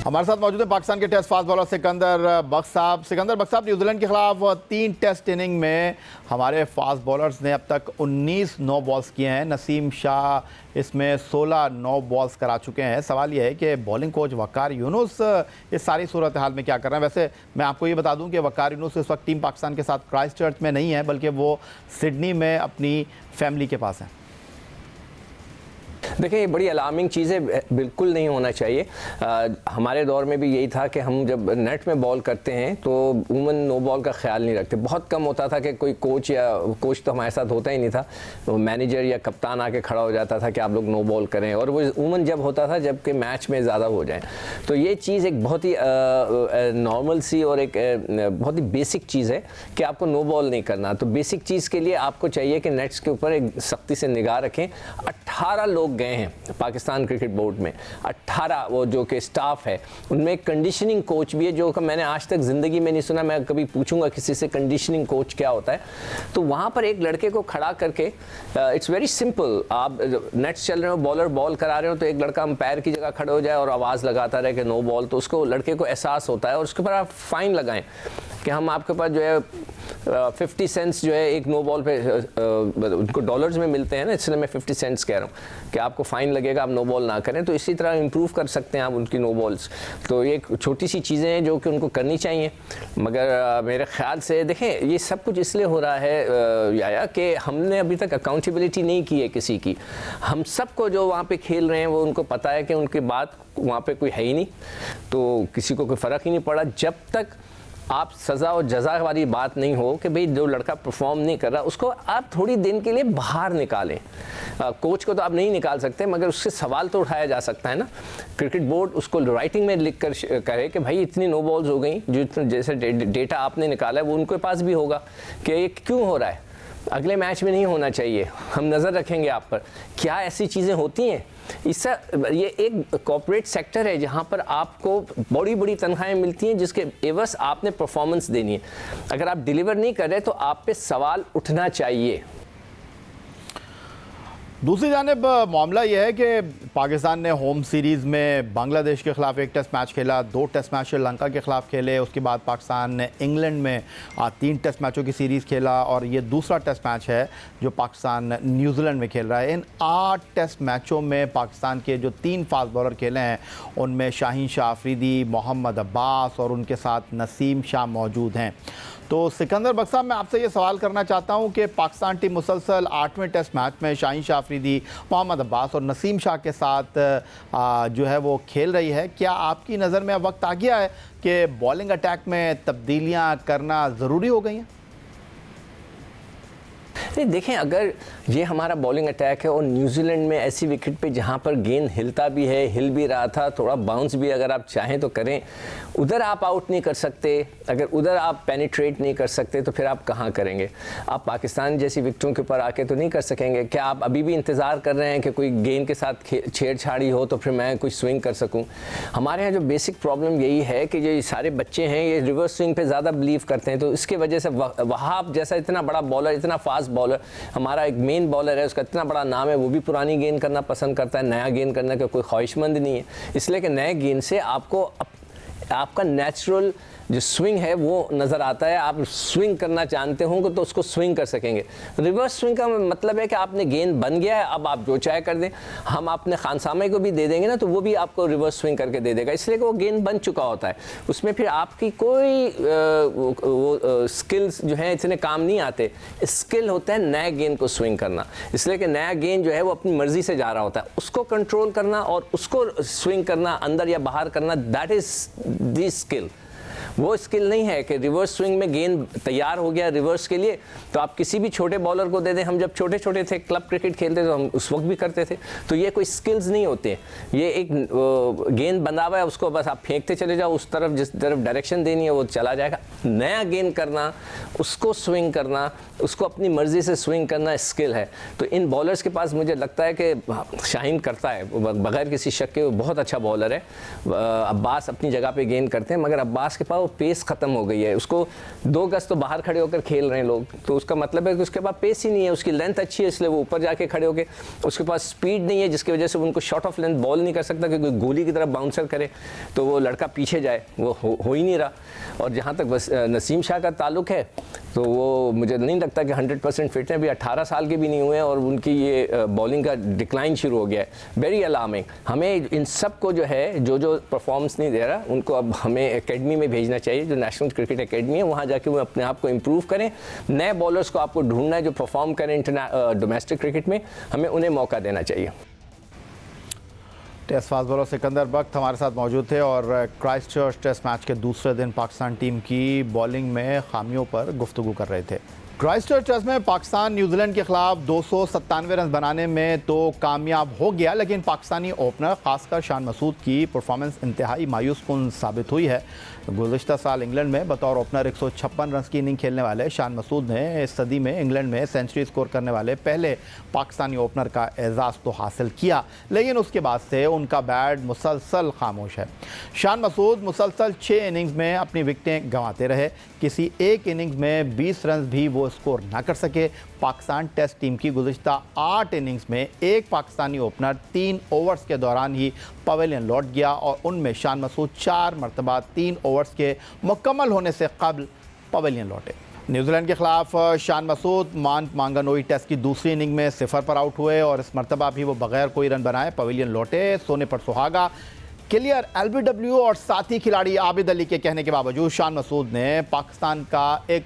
हमारे साथ मौजूद है पाकिस्तान के टेस्ट फास्ट बॉलर सिकंदर बख्श साहब। सिकंदर बख्श साहब, न्यूजीलैंड के खिलाफ 3 टेस्ट इनिंग में हमारे फास्ट बॉलर्स ने अब तक 19 नो बॉल्स किए हैं। नसीम शाह इसमें 16 नो बॉल्स करा चुके हैं। सवाल यह है कि बॉलिंग कोच वकार यूनुस इस सारी सूरत हाल में क्या कर रहे हैं। वैसे मैं आपको ये बता दूं कि वकार यूनुस इस वक्त टीम पाकिस्तान के साथ क्राइस्टचर्च में नहीं है, बल्कि वो सिडनी में अपनी फैमिली के पास हैं। देखिए, ये बड़ी अलार्मिंग चीज़ है, बिल्कुल नहीं होना चाहिए। हमारे दौर में भी यही था कि हम जब नेट में बॉल करते हैं तो उमूमन नो बॉल का ख्याल नहीं रखते। बहुत कम होता था कि कोई कोच तो हमारे साथ होता ही नहीं था, तो मैनेजर या कप्तान आके खड़ा हो जाता था कि आप लोग नो बॉल करें, और वो उमूमन जब होता था जबकि मैच में ज़्यादा हो जाए। तो ये चीज़ एक बहुत ही नॉर्मल सी और एक बहुत ही बेसिक चीज़ है कि आपको नो बॉल नहीं करना। तो बेसिक चीज़ के लिए आपको चाहिए कि नेट्स के ऊपर एक सख्ती से निगाह रखें। 18 लोग गए हैं पाकिस्तान क्रिकेट बोर्ड में, 18 वो जो कि स्टाफ है, उनमें एक कंडीशनिंग कोच भी है जो कि मैंने आज तक ज़िंदगी में नहीं सुना। मैं कभी पूछूंगा किसी से कंडीशनिंग कोच क्या होता है, तो वहाँ पर एक लड़के को खड़ा करके, इट्स वेरी सिंपल, आप नेट्स चल रहे हो, बॉलर बॉल करा रहे हो, तो एक लड़का अंपायर की जगह खड़ा हो जाए और आवाज़ लगाता रहे कि नो बॉल, तो उसको लड़के को एहसास होता है और उसके ऊपर आप फाइन लगाएं कि हम आपके पास जो है 50 सेंट्स जो है एक नो बॉल पे, उनको डॉलर्स में मिलते हैं ना, इसलिए मैं 50 सेंट्स कह रहा हूँ कि आपको फ़ाइन लगेगा, आप नो बॉल ना करें। तो इसी तरह इंप्रूव कर सकते हैं आप उनकी नो बॉल्स। तो ये छोटी सी चीज़ें हैं जो कि उनको करनी चाहिए। मगर मेरे ख्याल से देखें, ये सब कुछ इसलिए हो रहा है याया कि हमने अभी तक अकाउंटेबिलिटी नहीं की है किसी की। हम सबको जो वहाँ पे खेल रहे हैं वो उनको पता है कि उनकी बात वहाँ पे कोई है ही नहीं, तो किसी को कोई फ़र्क ही नहीं पड़ा जब तक आप सज़ा और जज़ा वाली बात नहीं हो कि भाई जो लड़का परफॉर्म नहीं कर रहा उसको आप थोड़ी दिन के लिए बाहर निकालें। कोच को तो आप नहीं निकाल सकते, मगर उससे सवाल तो उठाया जा सकता है ना। क्रिकेट बोर्ड उसको राइटिंग में लिख कर कहे कि भाई इतनी नो बॉल्स हो गई, जो जैसे डेटा आपने निकाला है वो उनके पास भी होगा कि ये क्यों हो रहा है, अगले मैच में नहीं होना चाहिए, हम नज़र रखेंगे आप पर। क्या ऐसी चीज़ें होती हैं? इससे ये एक कॉर्पोरेट सेक्टर है जहाँ पर आपको बड़ी बड़ी तनख्वाहें मिलती हैं जिसके एवज आपने परफॉर्मेंस देनी है। अगर आप डिलीवर नहीं कर रहे तो आप पे सवाल उठना चाहिए। दूसरी जानिब मामला यह है कि पाकिस्तान ने होम सीरीज़ में बांग्लादेश के ख़िलाफ़ 1 टेस्ट मैच खेला, 2 टेस्ट मैच श्रीलंका के ख़िलाफ़ खेले, उसके बाद पाकिस्तान ने इंग्लैंड में 3 टेस्ट मैचों की सीरीज़ खेला, और ये दूसरा टेस्ट मैच है जो पाकिस्तान न्यूजीलैंड में खेल रहा है। इन 8 टेस्ट मैचों में पाकिस्तान के जो 3 फास्ट बॉलर खेले हैं उनमें शाहीन शाह अफरीदी, मोहम्मद अब्बास और उनके साथ नसीम शाह मौजूद हैं। तो सिकंदर बख्श साहब, मैं आपसे ये सवाल करना चाहता हूँ कि पाकिस्तान टीम मुसलसल 8वें टेस्ट मैच में शाहीन शाह अफरीदी, मोहम्मद अब्बास और नसीम शाह के साथ जो है वो खेल रही है। क्या आपकी नज़र में अब वक्त आ गया है कि बॉलिंग अटैक में तब्दीलियाँ करना ज़रूरी हो गई हैं? नहीं, देखें, अगर ये हमारा बॉलिंग अटैक है और न्यूजीलैंड में ऐसी विकेट पे जहाँ पर गेंद हिलता भी है, हिल भी रहा था, थोड़ा बाउंस भी अगर आप चाहें तो करें, उधर आप आउट नहीं कर सकते, अगर उधर आप पेनिट्रेट नहीं कर सकते तो फिर आप कहाँ करेंगे? आप पाकिस्तान जैसी विकेटों के ऊपर आके तो नहीं कर सकेंगे। क्या आप अभी भी इंतज़ार कर रहे हैं कि कोई गेंद के साथ छेड़छाड़ी हो तो फिर मैं कोई स्विंग कर सकूँ? हमारे यहाँ जो बेसिक प्रॉब्लम यही है कि जो सारे बच्चे हैं ये रिवर्स स्विंग पर ज़्यादा बिलीव करते हैं, तो इसके वजह से वहाब जैसा इतना बड़ा बॉलर, इतना फास्ट बॉलर, हमारा एक मेन बॉलर है, उसका इतना बड़ा नाम है, वो भी पुरानी गेंद करना पसंद करता है, नया गेंद करने का कोई ख्वाहिशमंद नहीं है। इसलिए कि नए गेंद से आपको आपका नेचुरल जो स्विंग है वो नज़र आता है। आप स्विंग करना जानते होंगे तो उसको स्विंग कर सकेंगे। रिवर्स स्विंग का मतलब है कि आपने गेंद बन गया है, अब आप जो चाहे कर दें, हम अपने खानसामे को भी दे देंगे ना तो वो भी आपको रिवर्स स्विंग करके दे देगा, इसलिए कि वो गेंद बन चुका होता है। उसमें फिर आपकी कोई स्किल्स जो हैं इतने काम नहीं आते। स्किल होता है नए गेंद को स्विंग करना, इसलिए कि नया गेंद जो है वो अपनी मर्जी से जा रहा होता है, उसको कंट्रोल करना और उसको स्विंग करना, अंदर या बाहर करना, दैट इज़ दी स्किल। वो स्किल नहीं है कि रिवर्स स्विंग में गेंद तैयार हो गया रिवर्स के लिए तो आप किसी भी छोटे बॉलर को दे दें। हम जब छोटे छोटे थे, क्लब क्रिकेट खेलते तो हम उस वक्त भी करते थे। तो ये कोई स्किल्स नहीं होते, ये एक गेंद बंधा हुआ है, उसको बस आप फेंकते चले जाओ, उस तरफ जिस तरफ डायरेक्शन देनी है वो चला जाएगा। नया गेंद करना, उसको स्विंग करना, उसको अपनी मर्जी से स्विंग करना स्किल है। तो इन बॉलर्स के पास मुझे लगता है कि शाहीन करता है, बगैर किसी शक के वो बहुत अच्छा बॉलर है। अब्बास अपनी जगह पे गेंद करते हैं, मगर अब्बास के पास वो पेस खत्म हो गई है। उसको 2 गज तो बाहर खड़े होकर खेल रहे हैं लोग, तो उसका मतलब है कि उसके पास पेस ही नहीं है। उसकी लेंथ अच्छी है इसलिए वो ऊपर जाके खड़े होके, उसके पास स्पीड नहीं है जिसकी वजह से उनको शॉर्ट ऑफ लेंथ बॉल नहीं कर सकता कि कोई गोली की तरफ बाउंसर करे तो वो लड़का पीछे जाए, वो हो ही नहीं रहा। और जहाँ तक बस नसीम शाह का ताल्लुक है तो वो मुझे नहीं लगता कि 100% फिट है, अभी 18 साल के भी नहीं हुए और उनकी ये बॉलिंग का डिक्लाइन शुरू हो गया है। Very alarming. हमें इन सब को जो है जो परफॉर्मेंस नहीं दे रहा उनको अब हमें एकेडमी में भेजना चाहिए, जो नेशनल क्रिकेट एकेडमी है, वहाँ जाके वो अपने आप को इम्प्रूव करें। नए बॉलर्स को आपको ढूंढना है जो परफॉर्म करें डोमेस्टिक क्रिकेट में, हमें उन्हें मौका देना चाहिए। टेस्ट फास्ट बॉलर सिकंदर बख्त हमारे साथ मौजूद थे और क्राइस्टचर्च टेस्ट मैच के दूसरे दिन पाकिस्तान टीम की बॉलिंग में खामियों पर गुफ्तगू कर रहे थे। क्राइस्टचर्च टेस्ट में पाकिस्तान न्यूजीलैंड के खिलाफ 297 रन बनाने में तो कामयाब हो गया, लेकिन पाकिस्तानी ओपनर खासकर शान मसूद की परफॉर्मेंस इंतहाई मायूस कुन साबित हुई है। गुज़िश्ता साल इंग्लैंड में बतौर ओपनर 156 रन की इनिंग खेलने वाले शान मसूद ने इस सदी में इंग्लैंड में सेंचुरी स्कोर करने वाले पहले पाकिस्तानी ओपनर का एजाज़ तो हासिल किया, लेकिन उसके बाद से उनका बैट मुसलसल खामोश है। शान मसूद मुसलसल 6 इनिंग्स में अपनी विकेटें गंवाते रहे, किसी एक इनिंग्स में 20 रन भी वो स्कोर ना कर सके। पाकिस्तान टेस्ट टीम की गुज़िश्ता 8 इनिंग्स में एक पाकिस्तानी ओपनर 3 ओवर्स के दौरान ही पवेलियन लौट गया और उनमें शान मसूद 4 मरतबा 3 ओवर्स के मुकम्मल होने से कबल पवेलियन लौटे। न्यूजीलैंड के खिलाफ शान मसूद मांगानोई टेस्ट की दूसरी इनिंग में 0 पर आउट हुए और इस मरतबा भी वो बगैर कोई रन बनाए पवेलियन लौटे। सोने पर सुहागा क्लियर LBW और साथी खिलाड़ी आबिद अली के कहने के बावजूद शान मसूद ने पाकिस्तान का एक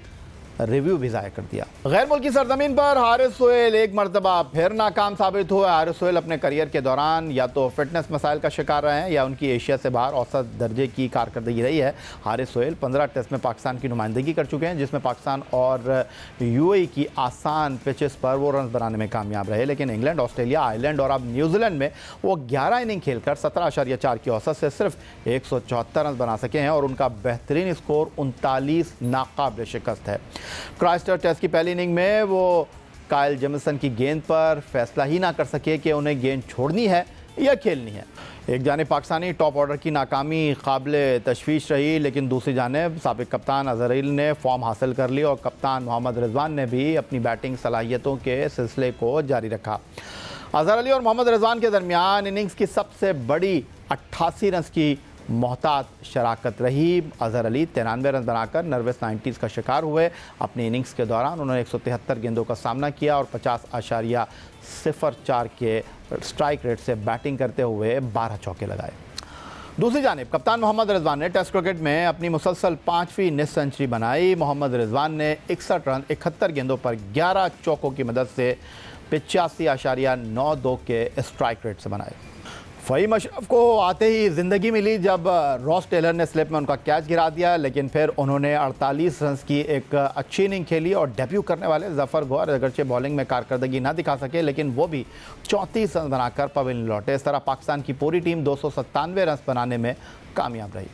रिव्यू भी ज़ाहिर कर दिया। गैर मुल्की सरजमीन पर हारिस सोहेल एक मरतबा फिर नाकाम साबित हुए। हारिस सोहेल अपने करियर के दौरान या तो फिटनेस मसाइल का शिकार रहे हैं या उनकी एशिया से बाहर औसत दर्जे की कारकर्दगी रही है। हारिस सोहेल 15 टेस्ट में पाकिस्तान की नुमाइंदगी कर चुके हैं, जिसमें पाकिस्तान और UAE की आसान पिचेस पर वो रन बनाने में कामयाब रहे, लेकिन इंग्लैंड, ऑस्ट्रेलिया, आयरलैंड और अब न्यूजीलैंड में वो 11 इनिंग खेलकर 17.4 की औसत से सिर्फ 174 रन बना सके हैं और उनका बेहतरीन स्कोर 39 नाकाबिल शिकस्त है। क्राइस्टचर्च टेस्ट की पहली इनिंग में वो काइल जेमिसन की गेंद पर फैसला ही ना कर सके कि उन्हें गेंद छोड़नी है या खेलनी है। एक जानिब पाकिस्तानी टॉप ऑर्डर की नाकामी काबिल तशवीश रही, लेकिन दूसरी जानिब साबिक कप्तान अजहर अली ने फॉर्म हासिल कर ली और कप्तान मोहम्मद रिजवान ने भी अपनी बैटिंग सलाहियतों के सिलसिले को जारी रखा। अजहर अली और मोहम्मद रिजवान के दरमियान इनिंग्स की सबसे बड़ी 88 रन की मोहतात शराकत रही। अजहर अली 93 रन बनाकर नर्वस 90s का शिकार हुए। अपनी इनिंग्स के दौरान उन्होंने 173 गेंदों का सामना किया और 50.04 के स्ट्राइक रेट से बैटिंग करते हुए 12 चौके लगाए। दूसरी जानिब कप्तान मोहम्मद रिजवान ने टेस्ट क्रिकेट में अपनी मुसलसल 5वीं निस्फ सेंचुरी बनाई। मोहम्मद रिजवान ने 61 रन 71 गेंदों पर 11 चौकों की मदद से 85.92 के स्ट्राइक रेट से बनाए। फ़हीम अशरफ को आते ही ज़िंदगी मिली जब रॉस टेलर ने स्लिप में उनका कैच गिरा दिया, लेकिन फिर उन्होंने 48 रन की एक अच्छी इनिंग खेली और डेब्यू करने वाले जफ़र गौर अगरचे बॉलिंग में कारकर्दगी ना दिखा सके, लेकिन वो भी 34 रन बनाकर पवेलियन लौटे। इस तरह पाकिस्तान की पूरी टीम 297 रन बनाने में कामयाब रही।